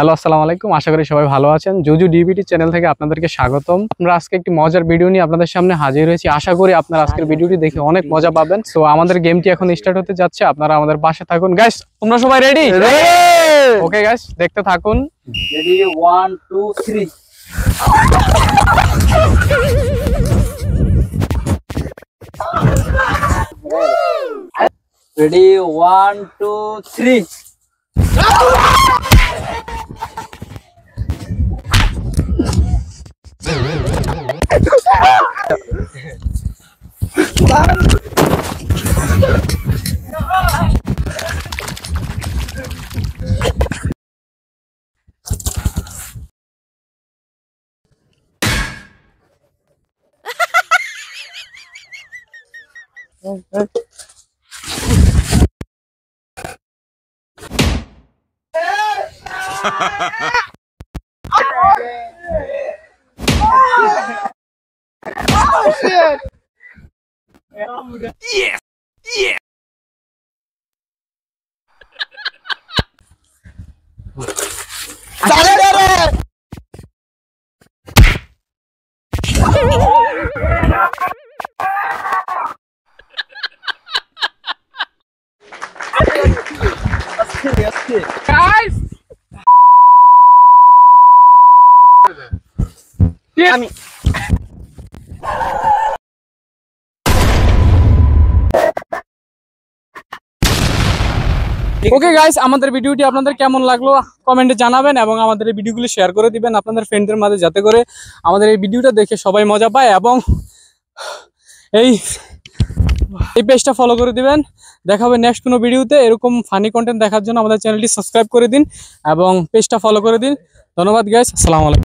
Hello, আসসালামু আলাইকুম। আশা করি সবাই ভালো আছেন। জুজু ডিবিটি চ্যানেল থেকে আপনাদেরকে স্বাগতম। আমরা আজকে একটি মজার ভিডিও নিয়ে আপনাদের সামনে হাজির হয়েছি। আশা করি আপনারা আজকের ভিডিওটি দেখে অনেক মজা পাবেন। সো আমাদের গেমটি এখন স্টার্ট হতে যাচ্ছে, আপনারা আমাদের পাশে থাকুন। গাইস, তোমরা সবাই রেডি? ওকে গাইস, দেখতে থাকুন। Ready, 1, 2, 3. Ready, 1, 2, 3. গাইস, আমি ওকে গাইস, আমাদের ভিডিওটি আপনাদের কেমন লাগলো কমেন্টে জানাবেন এবং আমাদের এই ভিডিওগুলো শেয়ার করে দিবেন আপনাদের ফ্রেন্ডদের মাঝে, যাতে করে আমাদের এই ভিডিওটা দেখে সবাই মজা পায়। এবং এই পেজটা ফলো করে দিবেন। দেখা হবে নেক্সট কোনো ভিডিওতে। এরকম ফানি কন্টেন্ট দেখার জন্য আমাদের চ্যানেলটি সাবস্ক্রাইব করে দিন এবং পেজটা ফলো করে দিন। ধন্যবাদ গাইস, আসসালামু আলাইকুম।